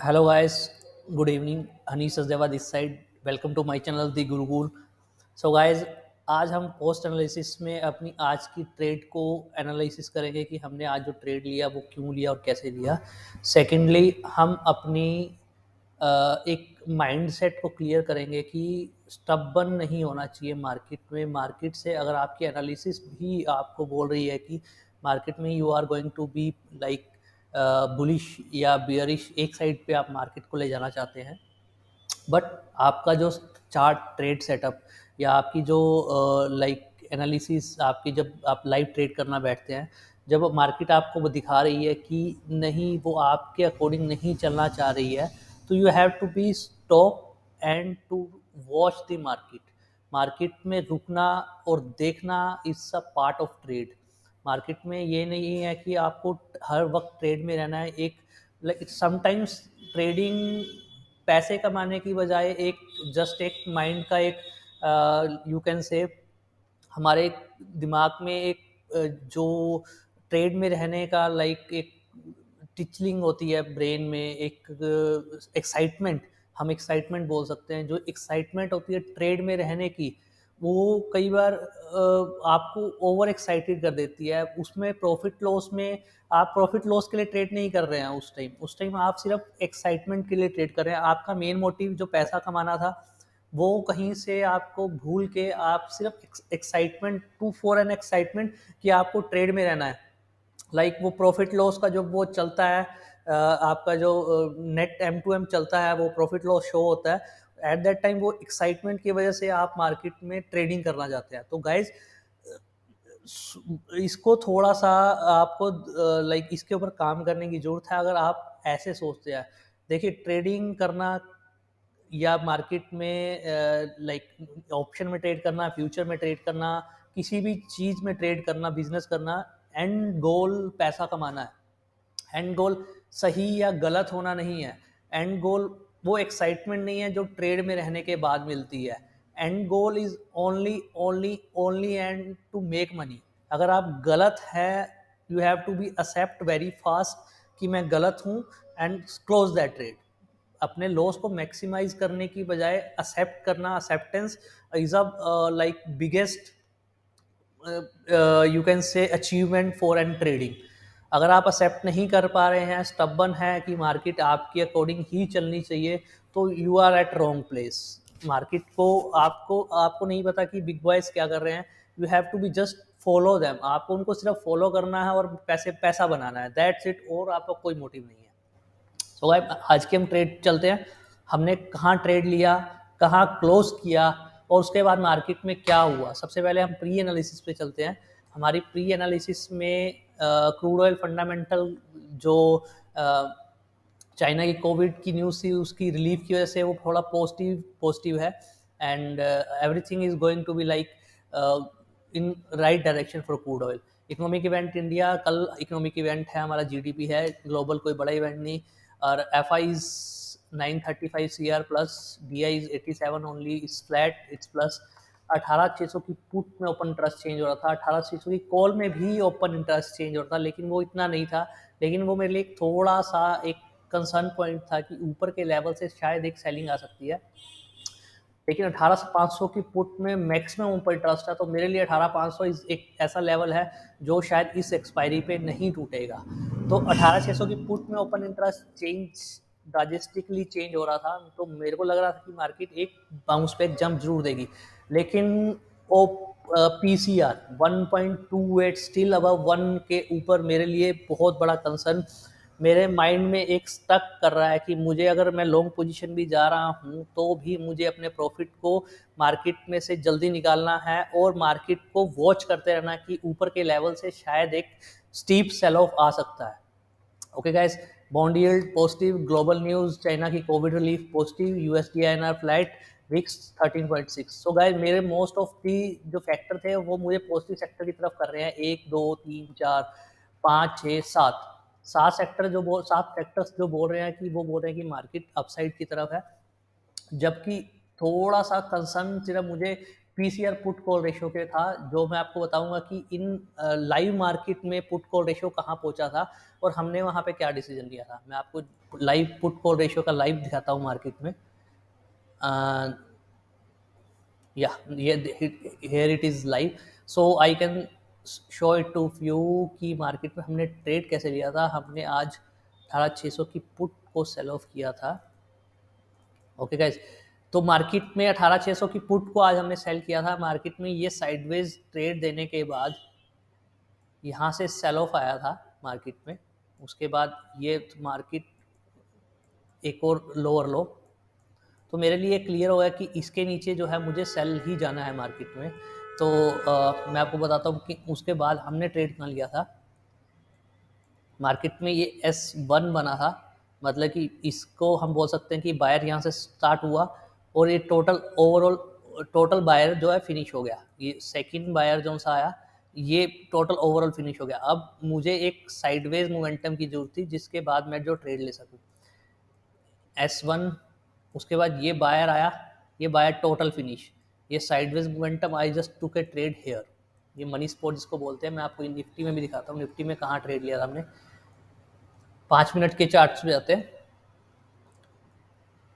Hello guys, good evening. Anish Sachdeva this side. Welcome to my channel The Gurukul. So guys, आज हम post analysis में अपनी आज की ट्रेड को एनालिसिस करेंगे कि हमने आज जो ट्रेड लिया वो क्यों लिया और कैसे लिया। सेकेंडली हम अपनी एक माइंडसेट को क्लियर करेंगे कि स्टबर्न नहीं होना चाहिए मार्केट में। मार्केट से अगर आपकी एनालिसिस भी आपको बोल रही है कि मार्केट में you are going to be like bullish या बियरिश, एक साइड पे आप मार्केट को ले जाना चाहते हैं, बट आपका जो चार्ट ट्रेड सेटअप या आपकी जो लाइक एनालिसिस, आपकी जब आप लाइव ट्रेड करना बैठते हैं, जब मार्केट आपको वो दिखा रही है कि नहीं, वो आपके अकॉर्डिंग नहीं चलना चाह रही है, तो you have to be stop and to watch the market. Market में रुकना और देखना is a part of trade. Market में ये नहीं है कि आपको हर वक्त ट्रेड में रहना है। एक लाइक समटाइम्स ट्रेडिंग पैसे कमाने की बजाय एक जस्ट एक माइंड का एक यू कैन से हमारे दिमाग में एक जो ट्रेड में रहने का लाइक एक टिचलिंग होती है ब्रेन में, एक एक्साइटमेंट, हम एक्साइटमेंट बोल सकते हैं। जो एक्साइटमेंट होती है ट्रेड में रहने की, वो कई बार आपको ओवर एक्साइटेड कर देती है। उसमें प्रॉफिट लॉस में आप प्रॉफिट लॉस के लिए ट्रेड नहीं कर रहे हैं। उस टाइम आप सिर्फ एक्साइटमेंट के लिए ट्रेड कर रहे हैं। आपका मेन मोटिव जो पैसा कमाना था, वो कहीं से आपको भूल के आप सिर्फ excitement to for an excitement कि आपको ट्रेड में रहना है। लाइक वो प्रॉफिट लॉस का जो वो चलता है, आपका जो नेट M2M चलता है, वो प्रॉफिट लॉस शो होता है एट दैट टाइम। वो एक्साइटमेंट की वजह से आप मार्केट में ट्रेडिंग करना चाहते हैं। तो गाइज, इसको थोड़ा सा आपको लाइक इसके ऊपर काम करने की ज़रूरत है। अगर आप ऐसे सोचते हैं, देखिए, ट्रेडिंग करना या मार्केट में लाइक ऑप्शन में ट्रेड करना, फ्यूचर में ट्रेड करना, किसी भी चीज़ में ट्रेड करना, बिजनेस करना, एंड गोल पैसा कमाना है। एंड गोल सही या गलत होना नहीं है। एंड गोल वो एक्साइटमेंट नहीं है जो ट्रेड में रहने के बाद मिलती है। And goal is only only only and to make money. अगर आप गलत है, you have to be accept very fast कि मैं गलत हूँ एंड क्लोज दैट ट्रेड। अपने लॉस को मैक्सिमाइज करने की बजाय एक्सेप्ट करना, acceptance is a like biggest you can say achievement for an trading. अगर आप एक्सेप्ट नहीं कर पा रहे हैं, स्टबन है कि मार्केट आपके अकॉर्डिंग ही चलनी चाहिए, तो you are at wrong place. Market को आपको आपको नहीं पता कि बिग बॉयज क्या कर रहे हैं। You have to be just follow them. आपको उनको सिर्फ फॉलो करना है और पैसा बनाना है, दैट्स इट। और आपका कोई मोटिव नहीं है। तो भाई, आज के हम ट्रेड चलते हैं। हमने कहाँ ट्रेड लिया, कहाँ क्लोज किया, और उसके बाद मार्केट में क्या हुआ। सबसे पहले हम प्री एनालिसिस पे चलते हैं। हमारी प्री एनालिसिस में क्रूड ऑयल फंडामेंटल जो चाइना की कोविड की न्यूज़ थी, उसकी रिलीफ की वजह से वो थोड़ा पॉजिटिव है। And everything is going to be like in right direction for crude oil. Economic event India, कल इकोनॉमिक इवेंट है हमारा, जीडीपी है ग्लोबल, कोई बड़ा इवेंट नहीं। और FI is 935 CR plus, DI is 87 only, it's flat, it's plus. 18,600 की put में ओपन इंटरेस्ट चेंज हो रहा था, 18,600 की कॉल में भी ओपन इंटरेस्ट चेंज हो रहा था, लेकिन वो इतना नहीं था। लेकिन वो मेरे लिए थोड़ा सा एक कंसर्न पॉइंट था कि ऊपर के लेवल से शायद एक सेलिंग आ सकती है। लेकिन 18,500 की पुट में मैक्सिमम ऊपर इंटरेस्ट है, तो मेरे लिए 18,500 एक ऐसा लेवल है जो शायद इस एक्सपायरी पे नहीं टूटेगा। तो 18,600 की पुट में open interest change drastically change हो रहा था, तो मेरे को लग रहा था कि मार्केट एक बाउंस बैक जंप जरूर देगी। लेकिन वो PCR 1.28 स्टिल अबव 1 के ऊपर मेरे लिए बहुत बड़ा कंसर्न मेरे माइंड में एक स्टक कर रहा है कि मुझे, अगर मैं लॉन्ग पोजीशन भी जा रहा हूं, तो भी मुझे अपने प्रॉफिट को मार्केट में से जल्दी निकालना है और मार्केट को वॉच करते रहना कि ऊपर के लेवल से शायद एक स्टीप सेल ऑफ आ सकता है। Okay guys, bond yield positive, global news, China की COVID relief positive, USD INR flat, VIX 13.6। So guys, मेरे मोस्ट ऑफ दी जो फैक्टर थे वो मुझे पॉजिटिव सेक्टर की तरफ कर रहे हैं। 1 2 3 4 5 6 7 7 फैक्टर्स जो बोल रहे हैं कि वो बोल रहे हैं कि मार्केट अपसाइड की तरफ है। जबकि थोड़ा सा कंसर्न सिर्फ मुझे पीसीआर पुट कॉल रेशियो के था, जो मैं आपको बताऊंगा कि इन लाइव मार्केट में पुट कॉल रेशियो कहाँ पहुंचा था और हमने वहाँ पे क्या डिसीजन लिया था। मैं आपको लाइव पुट कॉल रेशियो का लाइव दिखाता हूँ मार्केट में। या ये here it is live, so I can show it to you कि मार्केट में हमने ट्रेड कैसे लिया था। हमने आज 18,600 की पुट को सेल ऑफ किया था। ओके गाइज, तो मार्केट में 18,600 की पुट को आज हमने सेल किया था। मार्केट में ये साइडवेज ट्रेड देने के बाद यहाँ से सेल ऑफ आया था मार्केट में। उसके बाद ये मार्केट एक और लोअर लो, तो मेरे लिए क्लियर हो गया कि इसके नीचे जो है मुझे सेल ही जाना है मार्केट में। तो मैं आपको बताता हूँ कि उसके बाद हमने ट्रेड कहाँ लिया था। मार्केट में ये S1 बना था, मतलब कि इसको हम बोल सकते हैं कि बायर यहाँ से स्टार्ट हुआ और ये टोटल ओवरऑल टोटल बायर जो है फिनिश हो गया। ये सेकंड बायर जो सा आया, ये टोटल ओवरऑल फिनिश हो गया। अब मुझे एक साइडवेज मोमेंटम की जरूरत थी जिसके बाद मैं जो ट्रेड ले सकूँ। S1, उसके बाद ये बायर आया, ये बायर टोटल फिनिश, ये sideways momentum, I just took a trade here. ये मनी स्पॉट जिसको बोलते हैं। मैं आपको निफ्टी में भी दिखाता हूँ, निफ्टी में कहाँ ट्रेड लिया था हमने। 5 मिनट के चार्ट्स पे जाते हैं।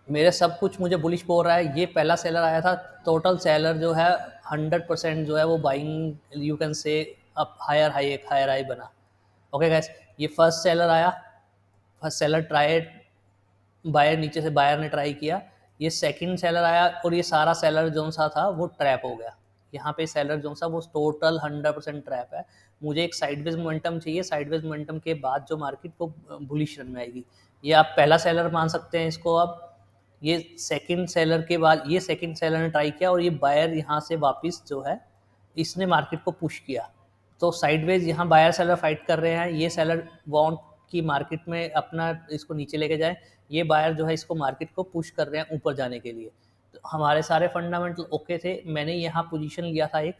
मेरे सब कुछ मुझे बुलिश बोल रहा है। ये पहला सेलर आया था, टोटल सेलर जो है 100% जो है वो buying, you can say up higher high, एक हायर हाई बना। ओके गाइस, ये फर्स्ट सेलर आया, फर्स्ट सेलर ट्राई, बायर नीचे से बायर ने ट्राई किया। ये सेकंड सेलर आया और ये सारा सेलर जो सा था वो ट्रैप हो गया। यहाँ पे सेलर जो सा वो टोटल 100% ट्रैप है। मुझे एक साइडवेज मोमेंटम चाहिए, साइडवेज मोमेंटम के बाद जो मार्केट को बुलिश रन में आएगी। ये आप पहला सेलर मान सकते हैं इसको। अब ये सेकंड सेलर के बाद ये सेकंड सेलर ने ट्राई किया और ये बायर यहाँ से वापस जो है इसने मार्केट को पुश किया। तो साइडवेज यहाँ बायर सेलर फाइट कर रहे हैं। ये सेलर वांट कि मार्केट में अपना इसको नीचे लेके जाए, ये बायर जो है इसको मार्केट को पुश कर रहे हैं ऊपर जाने के लिए। तो हमारे सारे फंडामेंटल ओके थे। मैंने यहाँ पोजीशन लिया था एक,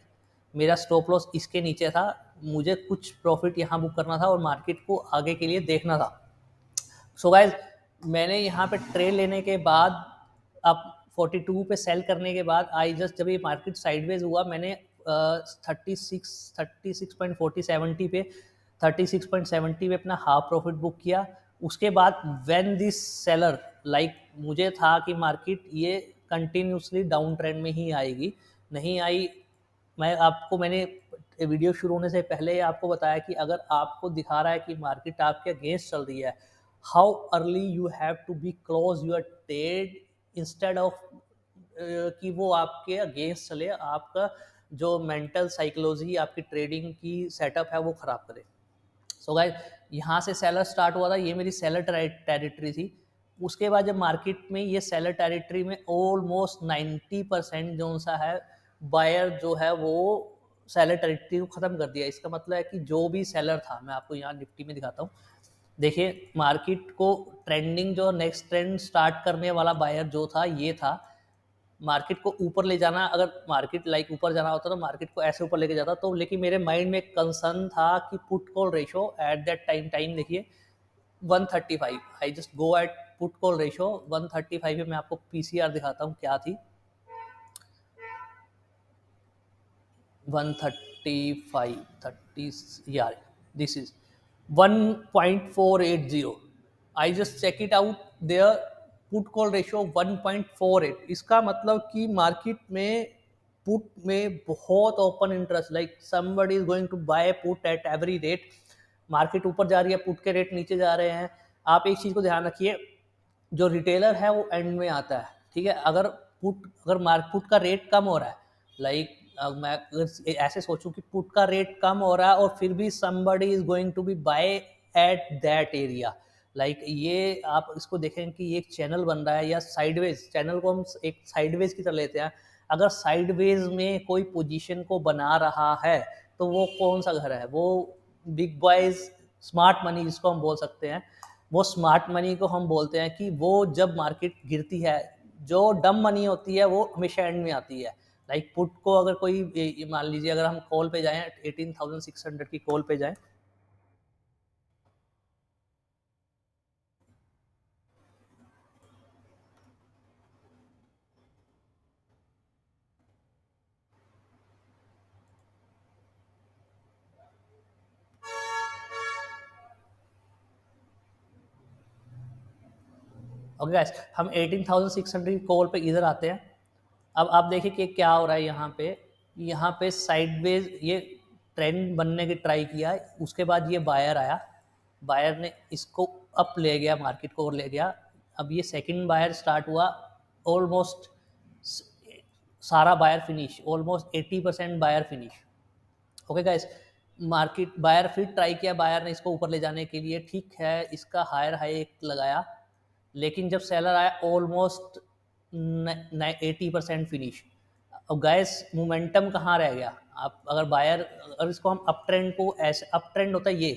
मेरा स्टॉप लॉस इसके नीचे था। मुझे कुछ प्रॉफिट यहाँ बुक करना था और मार्केट को आगे के लिए देखना था। सो गाइज, मैंने यहाँ पे ट्रेड लेने के बाद अब 42 पे सेल करने के बाद आई जस्ट, जब ये मार्केट साइडवेज हुआ, मैंने 36.40 पे 36.70 पे अपना हाफ प्रॉफिट बुक किया। उसके बाद व्हेन दिस सेलर लाइक, मुझे था कि मार्केट ये कंटिन्यूसली डाउन ट्रेंड में ही आएगी, नहीं आई। मैंने वीडियो शुरू होने से पहले आपको बताया कि अगर आपको दिखा रहा है कि मार्केट आपके अगेंस्ट चल रही है, how early you have to be close your trade instead of कि वो आपके अगेंस्ट चले, आपका जो मेंटल साइकोलॉजी आपकी ट्रेडिंग की सेटअप है वो ख़राब करे। सो गाइस, यहाँ से सेलर स्टार्ट हुआ था, ये मेरी सेलर टेरिटरी थी। उसके बाद जब मार्केट में ये सेलर टेरिटरी में ऑलमोस्ट 90% जो सा है बायर जो है वो सेलर टेरिटरी को ख़त्म कर दिया। इसका मतलब है कि जो भी सेलर था, मैं आपको यहाँ निफ्टी में दिखाता हूँ। देखिए मार्केट को ट्रेंडिंग जो नेक्स्ट ट्रेंड स्टार्ट करने वाला बायर जो था ये था। मार्केट को ऊपर ले जाना, अगर मार्केट लाइक ऊपर जाना होता तो मार्केट को ऐसे ऊपर लेके जाता। तो लेकिन मेरे माइंड में एक कंसर्न था कि put call ratio at that time देखिए 135, I just go at put call ratio 135 पे। मैं आपको पीसीआर दिखाता हूँ क्या थी। 135 30 यार, this is 1.480। I just check it out there, put call ratio 1.48। इसका मतलब कि मार्केट में पुट में बहुत open interest, like somebody is going to buy put at every rate. Market ऊपर जा रही है, पुट के रेट नीचे जा रहे हैं। आप एक चीज को ध्यान रखिए, जो रिटेलर है वो एंड में आता है, ठीक है। अगर पुट का रेट कम हो रहा है, लाइक मैं अगर ऐसे सोचूं कि पुट का रेट कम हो रहा है और फिर भी somebody is going to be buy at that area, like ये आप इसको देखें कि ये एक चैनल बन रहा है या साइडवेज, चैनल को हम एक साइडवेज की तरह लेते हैं। अगर साइडवेज में कोई पोजीशन को बना रहा है तो वो कौन सा घर है, वो बिग बॉयज स्मार्ट मनी जिसको हम बोल सकते हैं, वो स्मार्ट मनी को हम बोलते हैं कि वो जब मार्केट गिरती है, जो डम मनी होती है वो हमेशा एंड में आती है। लाइक पुट को अगर कोई मान लीजिए अगर हम कॉल पे जाएं 18,600 की कॉल पे जाएं, ओके गाइस, हम 18,600 कॉल पे इधर आते हैं। अब आप देखिए कि क्या हो रहा है यहाँ पे साइडवेज ये ट्रेंड बनने की ट्राई किया, उसके बाद ये बायर आया, बायर ने इसको अप ले गया, मार्केट को और ले गया। अब ये सेकंड बायर स्टार्ट हुआ, ऑलमोस्ट सारा buyer finish, almost 80% buyer finish. Okay guys, market buyer फिर ट्राई किया, बायर ने इसको ऊपर ले जाने के लिए, ठीक है, इसका हायर हाई एक लगाया, लेकिन जब सेलर आया ऑलमोस्ट 80% फिनिश। अब गाइस मोमेंटम कहाँ रह गया? आप अगर बायर, अगर इसको हम अप ट्रेंड को, ऐसे अप ट्रेंड होता है ये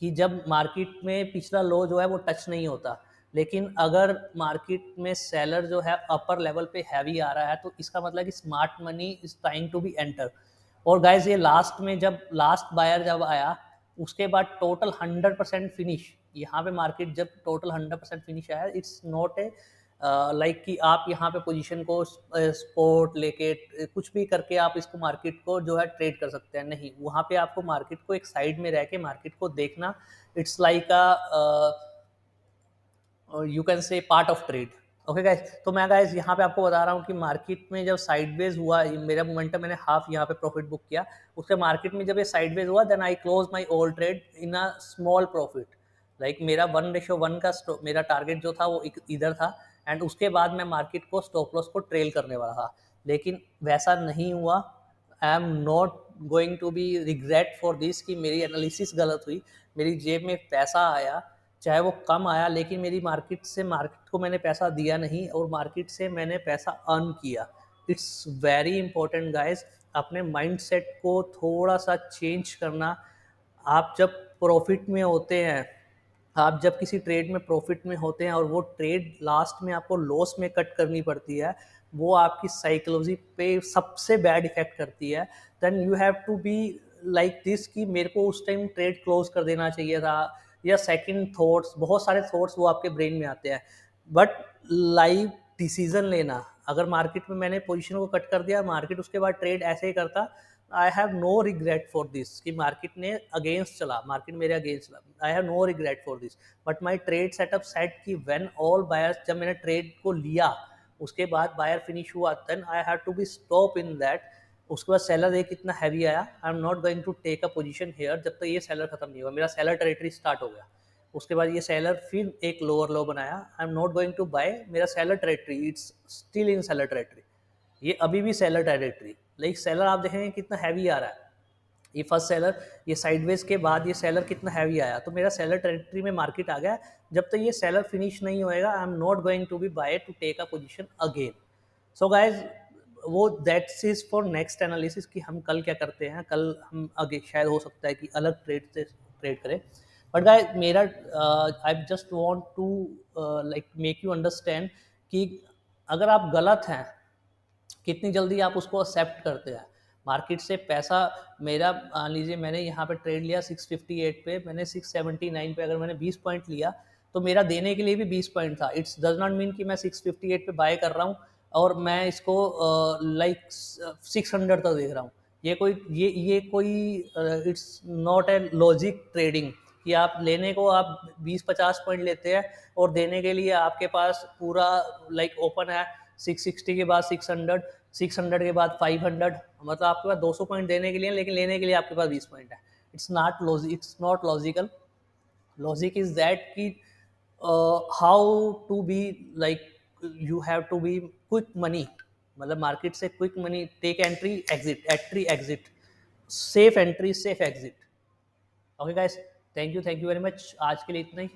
कि जब मार्केट में पिछला लो जो है वो टच नहीं होता, लेकिन अगर मार्केट में सेलर जो है अपर लेवल पे हैवी आ रहा है तो इसका मतलब कि smart money is trying to be enter. और गाइज ये लास्ट में जब लास्ट बायर जब आया उसके बाद टोटल 100% फिनिश, यहाँ पे मार्केट जब टोटल 100% फिनिश आया, इट्स नॉट ए लाइक कि आप यहाँ पे पोजीशन को स्पोर्ट लेके कुछ भी करके आप इसको मार्केट को जो है ट्रेड कर सकते हैं, नहीं, वहाँ पे आपको मार्केट को एक साइड में रह के मार्केट को देखना, इट्स लाइक यू कैन से part of trade. Okay guys, तो मैं गाइज यहाँ पे आपको बता रहा हूँ कि मार्केट में जब साइडवेज हुआ, मेरा मोमेंटम मैंने हाफ यहाँ पे प्रॉफिट बुक किया, उसके मार्केट में जब ये साइडवेज हुआ then I close my old trade in a small profit. Like मेरा 1:1 का मेरा टारगेट जो था वो इधर था, एंड उसके बाद मैं मार्केट को स्टॉप लॉस को ट्रेल करने वाला था, लेकिन वैसा नहीं हुआ। I am not going to be regret for this कि मेरी एनालिसिस गलत हुई, मेरी जेब में पैसा आया, चाहे वो कम आया, लेकिन मेरी मार्केट को मैंने पैसा दिया नहीं और मार्केट से मैंने पैसा अर्न किया। इट्स वेरी इंपॉर्टेंट गाइस, अपने माइंडसेट को थोड़ा सा चेंज करना। आप जब प्रॉफिट में होते हैं, आप जब किसी ट्रेड में प्रॉफिट में होते हैं और वो ट्रेड लास्ट में आपको लॉस में कट करनी पड़ती है, वो आपकी साइकोलॉजी पे सबसे बैड इफेक्ट करती है। Then you have to be like this कि मेरे को उस टाइम ट्रेड क्लोज कर देना चाहिए था, या सेकंड थॉट्स, बहुत सारे थॉट्स वो आपके ब्रेन में आते हैं। बट लाइव डिसीजन लेना, अगर मार्केट में मैंने पोजीशन को कट कर दिया, मार्केट उसके बाद ट्रेड ऐसे ही करता, I have no regret for this कि मार्केट ने अगेंस्ट चला, मार्केट मेरे अगेंस्ट चला, I have no regret for this. But my trade setup set कि व्हेन ऑल बायर्स, जब मैंने ट्रेड को लिया उसके बाद बायर फिनिश हुआ, then I have to be stop in that. उसके बाद सेलर एक इतना हैवी आया, I am not going to take a position here जब तक ये सेलर खत्म नहीं हुआ, मेरा सेलर टेरिटरी स्टार्ट हो गया। उसके बाद ये सेलर फिर एक लोअर लो बनाया, I am not going to buy, मेरा seller territory, it's still in seller territory, ये अभी भी सेलर टेरिटरी। लाइक सेलर आप देखेंगे कितना हैवी आ रहा है, ये फर्स्ट सेलर, ये साइडवेज के बाद ये सेलर कितना हैवी आया, तो मेरा सेलर टेरिटरी में मार्केट आ गया। जब तक ये सेलर फिनिश नहीं होएगा, I am not going to be buy to take a position again. So guys, वो that's is for next analysis कि हम कल क्या करते हैं, कल हम आगे शायद हो सकता है कि अलग ट्रेड से ट्रेड करें। बट गाइज मेरा I just want to like make you understand कि अगर आप गलत हैं, कितनी जल्दी आप उसको एक्सेप्ट करते हैं। मार्केट से पैसा मेरा, मान लीजिए मैंने यहाँ पे ट्रेड लिया 658 पे, मैंने 679 पे अगर मैंने 20 पॉइंट लिया, तो मेरा देने के लिए भी 20 पॉइंट था। इट्स डज नॉट मीन कि मैं 658 पे बाय कर रहा हूँ और मैं इसको लाइक 600 तक देख रहा हूँ। ये कोई it's not a logic trading कि आप लेने को आप 20-50 पॉइंट लेते हैं और देने के लिए आपके पास पूरा लाइक ओपन है 660 के बाद 600, 600 के बाद 500, मतलब आपके पास 200 पॉइंट देने के लिए, लेकिन लेने के लिए आपके पास 20 पॉइंट है। It's not logical. Logic is that कि how to be like, you have to be quick money, मतलब मार्केट से quick money, take entry exit, safe entry safe exit. Okay guys, thank you very much, आज के लिए इतना ही।